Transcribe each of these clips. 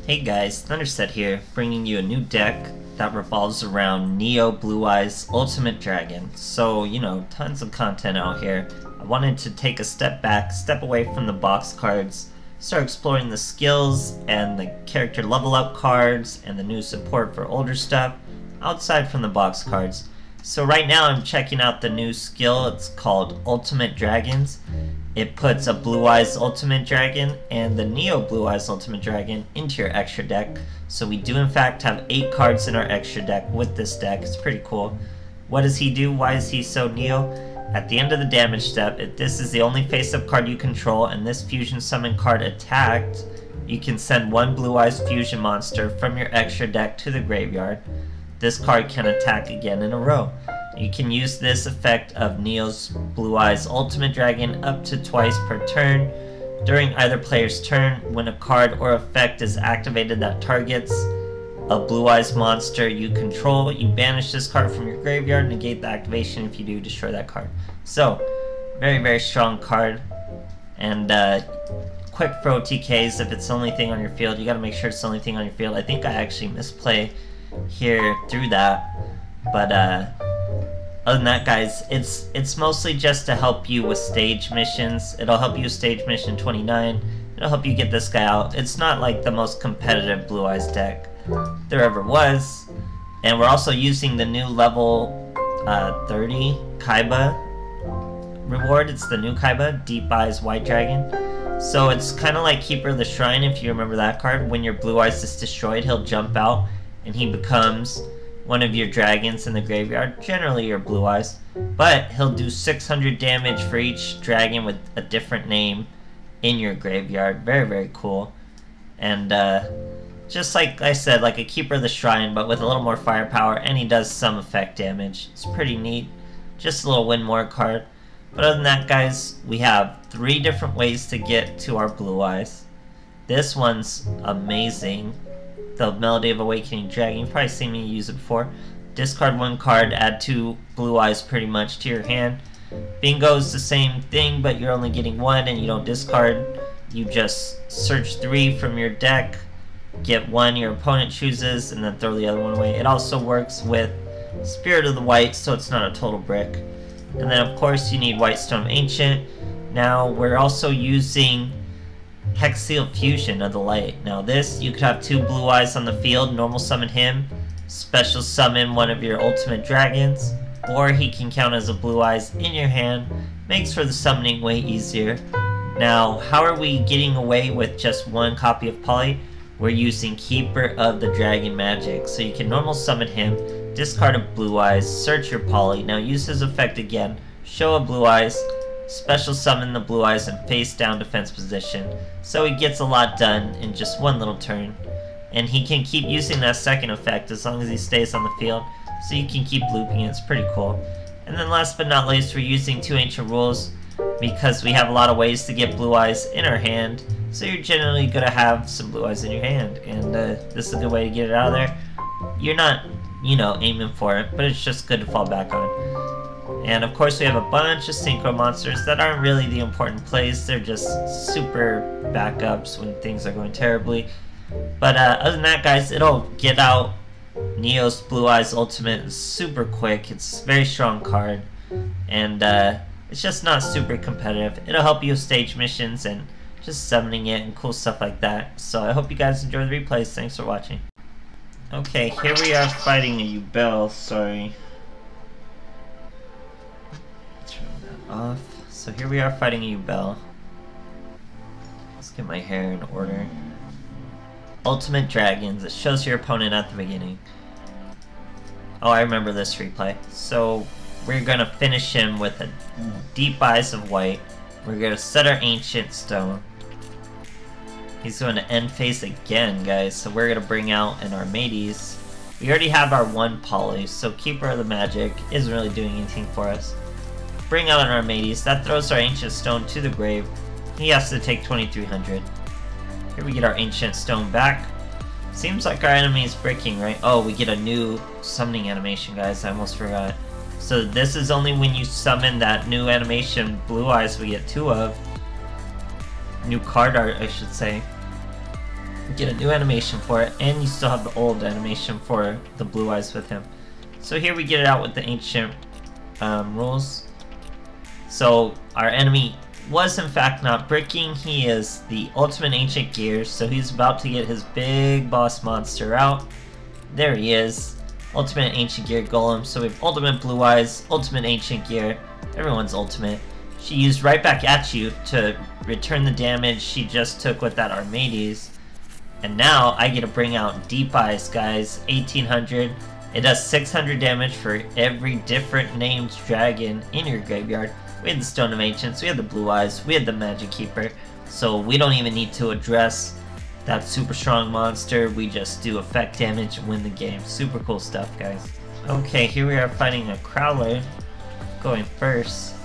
Hey guys, Thunderset here, bringing you a new deck that revolves around Neo Blue Eyes Ultimate Dragon. So, tons of content out here. I wanted to take a step back, step away from the box cards, start exploring the skills and the character level up cards and the new support for older stuff outside from the box cards. So right now I'm checking out the new skill. It's called Ultimate Dragons. It puts a Blue Eyes Ultimate Dragon and the Neo Blue Eyes Ultimate Dragon into your extra deck. So we do in fact have 8 cards in our extra deck with this deck. It's pretty cool. What does he do? Why is he so Neo? At the end of the damage step, if this is the only face-up card you control and this fusion summon card attacked, you can send one Blue Eyes fusion monster from your extra deck to the graveyard. This card can attack again in a row. You can use this effect of Neo's Blue Eyes Ultimate Dragon up to twice per turn. During either player's turn, when a card or effect is activated that targets a Blue Eyes monster you control, you banish this card from your graveyard, negate the activation. If you do, destroy that card. So, very strong card. And quick pro TKs, if it's the only thing on your field, you gotta make sure it's the only thing on your field. I think I actually misplay here through that, but other than that, guys, it's mostly just to help you with stage missions. It'll help you with stage mission 29. It'll help you get this guy out. It's not like the most competitive Blue Eyes deck there ever was. And we're also using the new level 30 Kaiba reward. It's the new Kaiba, Deep Eyes White Dragon. So it's kind of like Keeper of the Shrine, if you remember that card. When your Blue Eyes is destroyed, he'll jump out and he becomes one of your dragons in the graveyard, generally your Blue Eyes, but he'll do 600 damage for each dragon with a different name in your graveyard. Very cool. And just like I said, like a Keeper of the Shrine, but with a little more firepower, and he does some effect damage. It's pretty neat. Just a little win more card. But other than that, guys, we have 3 different ways to get to our Blue Eyes. This one's amazing. The Melody of Awakening Dragon. You've probably seen me use it before. Discard 1 card, add 2 Blue Eyes pretty much to your hand. Bingo is the same thing, but you're only getting 1 and you don't discard. You just search 3 from your deck, get 1 your opponent chooses, and then throw the other one away. It also works with Spirit of the White, so it's not a total brick. And then of course you need Whitestone Ancient. Now we're also using Hexseal Fusion of the Light. Now this, you could have 2 Blue Eyes on the field, normal summon him, special summon one of your ultimate dragons, or he can count as a Blue Eyes in your hand. Makes for the summoning way easier. Now, how are we getting away with just 1 copy of Poly? We're using Keeper of the Dragon magic. So you can normal summon him, discard a Blue Eyes, search your Poly, now use his effect again, show a Blue Eyes, special summon the Blue Eyes in face down defense position. So he gets a lot done in just 1 little turn. And he can keep using that second effect as long as he stays on the field. So you can keep looping it. It's pretty cool. And then last but not least, we're using 2 Ancient Rules because we have a lot of ways to get Blue Eyes in our hand. So you're generally going to have some Blue Eyes in your hand. And this is a good way to get it out of there. You're not, aiming for it, but it's just good to fall back on. And of course we have a bunch of synchro monsters that aren't really the important plays. They're just super backups when things are going terribly. But other than that, guys, it'll get out Neo's Blue Eyes Ultimate super quick. It's a very strong card. And it's just not super competitive. It'll help you with stage missions and just summoning it and cool stuff like that. So I hope you guys enjoy the replays. Thanks for watching. Okay, here we are fighting a Duel. Sorry. Off. So here we are fighting a Duel. Let's get my hair in order. Ultimate Dragons. It shows your opponent at the beginning. Oh, I remember this replay. So we're gonna finish him with a Deep Eyes of White. We're gonna set our Ancient Stone. He's going to end phase again, guys. So we're gonna bring out an Armades. We already have our 1 Poly, so Keeper of the Magic isn't really doing anything for us. Bring out an Armades. That throws our Ancient Stone to the grave. He has to take 2300. Here we get our Ancient Stone back. Seems like our enemy is breaking, right? Oh, we get a new summoning animation, guys. I almost forgot. So this is only when you summon that new animation Blue Eyes we get 2 of. New card art, I should say. get a new animation for it, and you still have the old animation for the Blue Eyes with him. So here we get it out with the ancient rules. So our enemy was in fact not bricking. He is the ultimate ancient gear, so he's about to get his big boss monster out. There he is, ultimate ancient gear golem. So we have ultimate Blue Eyes, ultimate ancient gear, everyone's ultimate. She used right back at you to return the damage she just took with that Armades. And now I get to bring out Deep Eyes, guys, 1800. It does 600 damage for every different named dragon in your graveyard. We had the Stone of Ancients, we had the Blue Eyes, we had the Magic Keeper. So we don't even need to address that super strong monster. We just do effect damage and win the game. Super cool stuff, guys. Okay, here we are fighting a Crowler. Going first.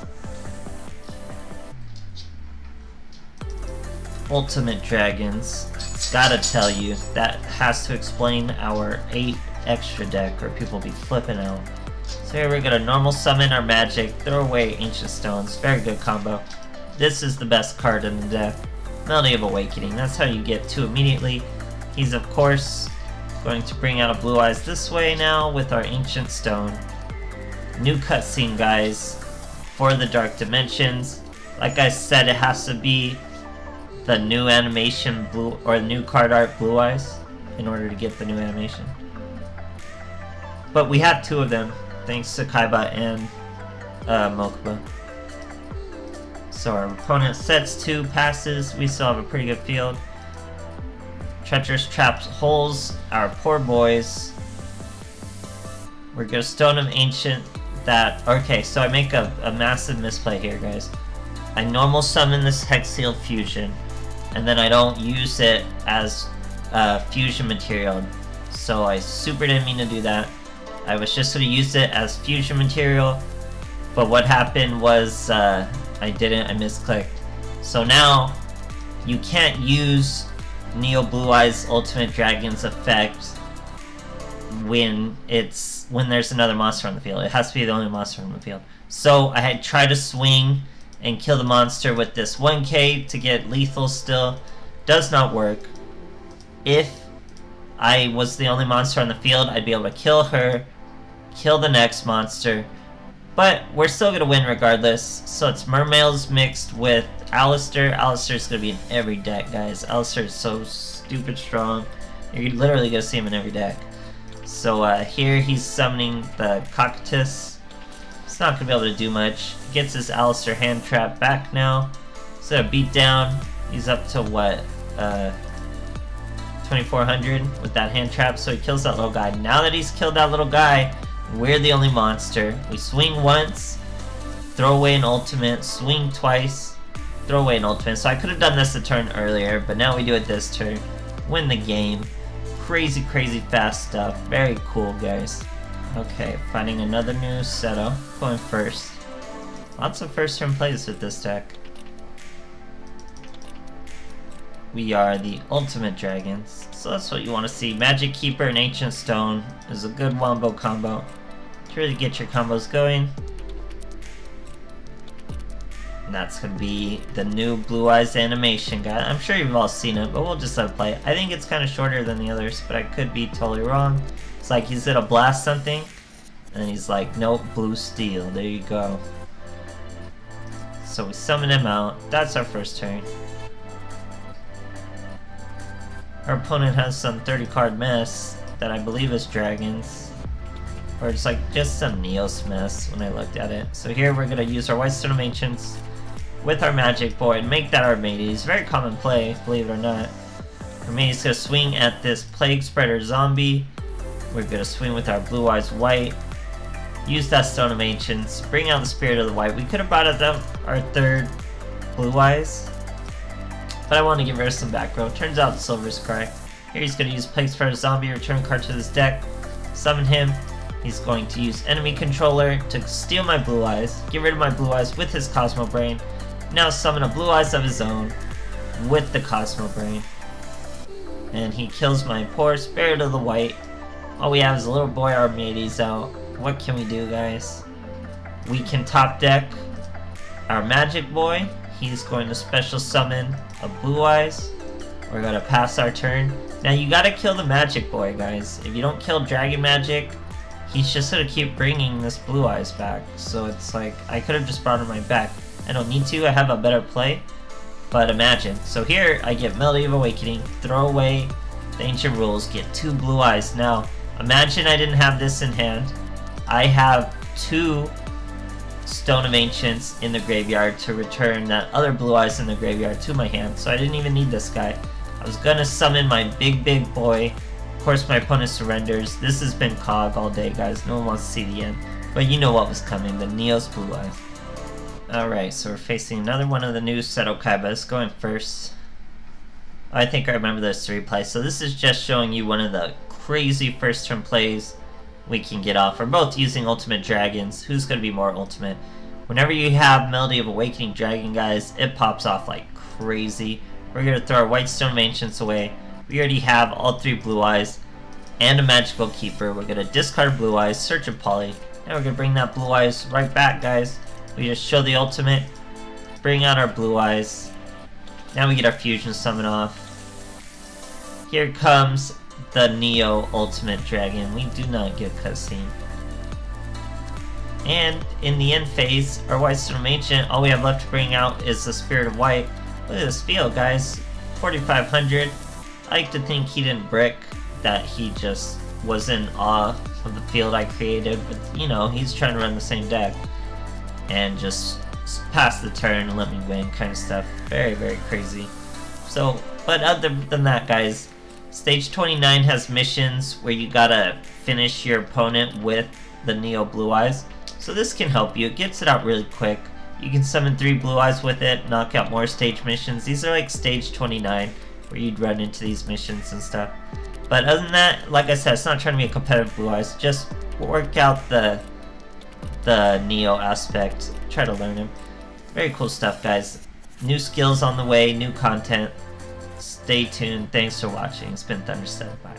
Ultimate Dragons. Gotta tell you, that has to explain our 8 extra deck, or people will be flipping out. So here we're gonna normal summon our magic, throw away Ancient Stones. Very good combo. This is the best card in the deck. Melody of Awakening. That's how you get 2 immediately. He's of course going to bring out a Blue Eyes this way now with our Ancient Stone. New cutscene, guys, for the Dark Dimensions. Like I said, it has to be the new animation blue, or the new card art Blue Eyes, in order to get the new animation. But we have 2 of them, thanks to Kaiba and Mokuba. So our opponent sets 2 passes, we still have a pretty good field. Treacherous Traps holes our poor boys. We're gonna Stone of Ancient that. Okay, so I make a massive misplay here, guys. I normal summon this Hex-Sealed Fusion, and then I don't use it as fusion material. So I super didn't mean to do that. I was just going to use it as fusion material, but what happened was I misclicked. So now you can't use Neo Blue Eyes Ultimate Dragon's effect when there's another monster on the field. It has to be the only monster on the field. So I had tried to swing and kill the monster with this 1k to get lethal still. Does not work. If I was the only monster on the field, I'd be able to kill her, kill the next monster, but we're still going to win regardless. So it's Mermails mixed with Alistair. Alistair's going to be in every deck, guys. Alistair is so stupid strong. You're literally going to see him in every deck. So here he's summoning the Cockatus. It's not going to be able to do much. Gets his Alistair hand trap back now. So beat down. He's up to what? 2400 with that hand trap. So he kills that little guy. Now that he's killed that little guy, we're the only monster. We swing once, throw away an ultimate, swing twice, throw away an ultimate. So I could have done this a turn earlier, but now we do it this turn. Win the game. Crazy, crazy fast stuff. Very cool, guys. Okay, finding another new setup. Going first. Lots of first turn plays with this deck. We are the Ultimate Dragons. So that's what you want to see. Magic Keeper and Ancient Stone is a good wombo combo to really get your combos going. And that's going to be the new Blue Eyes animation, guy. I'm sure you've all seen it, but we'll just let it play. I think it's kind of shorter than the others, but I could be totally wrong. It's like he's gonna blast something, and then he's like, nope, blue steel. There you go. So we summon him out. That's our first turn. Our opponent has some 30 card mess that I believe is dragons. Or it's like just some Neos mess when I looked at it. So here we're gonna use our White Stone of Ancients with our Magic Boy and make that Armades. Very common play, believe it or not. Armades gonna swing at this Plague Spreader zombie. We're gonna swing with our Blue Eyes White. Use that Stone of Ancients. Bring out the Spirit of the White. We could have brought out our third Blue Eyes, but I want to give her some back row. Turns out the Silver's correct. Here he's going to use Plague Spreader Zombie, return card to this deck, summon him. He's going to use Enemy Controller to steal my Blue Eyes, get rid of my Blue Eyes with his Cosmo Brain. Now summon a Blue Eyes of his own with the Cosmo Brain. And he kills my poor Spirit of the White. All we have is a little boy Armades out. What can we do, guys? We can top deck our Magic Boy. He's going to special summon a Blue Eyes. We're gonna pass our turn. Now you gotta kill the magic boy, guys. If you don't kill Dragon Magic, he's just gonna keep bringing this Blue Eyes back. So it's like, I could have just brought him right back. I don't need to, I have a better play. But imagine. So here, I get Melody of Awakening, throw away the Ancient Rules, get 2 Blue Eyes. Now, imagine I didn't have this in hand. I have 2 Stone of Ancients in the graveyard to return that other Blue Eyes in the graveyard to my hand. So I didn't even need this guy. I was gonna summon my big boy. Of course my opponent surrenders. This has been COG all day, guys. No one wants to see the end. But you know what was coming, the Neo's Blue Eyes. Alright, so we're facing another one of the new Seto Kaibas, going first. I think I remember those 3 plays. So this is just showing you one of the crazy first turn plays we can get off. We're both using Ultimate Dragons. Who's going to be more ultimate? Whenever you have Melody of Awakening Dragon, guys, it pops off like crazy. We're going to throw our White Stone of Ancients away. We already have all 3 Blue Eyes and a Magical Keeper. We're going to discard Blue Eyes, search a Poly, and we're going to bring that Blue Eyes right back, guys. We just show the ultimate, bring out our Blue Eyes. Now we get our Fusion Summon off. Here comes the Neo Ultimate Dragon. We do not get cutscene. And in the end phase, our White Stone Ancient, all we have left to bring out is the Spirit of White. Look at this field, guys. 4,500. I like to think he didn't brick, that he just was in awe of the field I created, but you know, he's trying to run the same deck. And just pass the turn and let me win kind of stuff. Very, very crazy. So, but other than that, guys, Stage 29 has missions where you gotta finish your opponent with the Neo Blue Eyes. So this can help you. It gets it out really quick. You can summon 3 Blue Eyes with it, knock out more stage missions. These are like Stage 29 where you'd run into these missions and stuff. But other than that, like I said, it's not trying to be a competitive Blue Eyes. Just work out the Neo aspect. Try to learn him. Very cool stuff, guys. New skills on the way, new content. Stay tuned. Thanks for watching. It's been Thunderstep. Bye.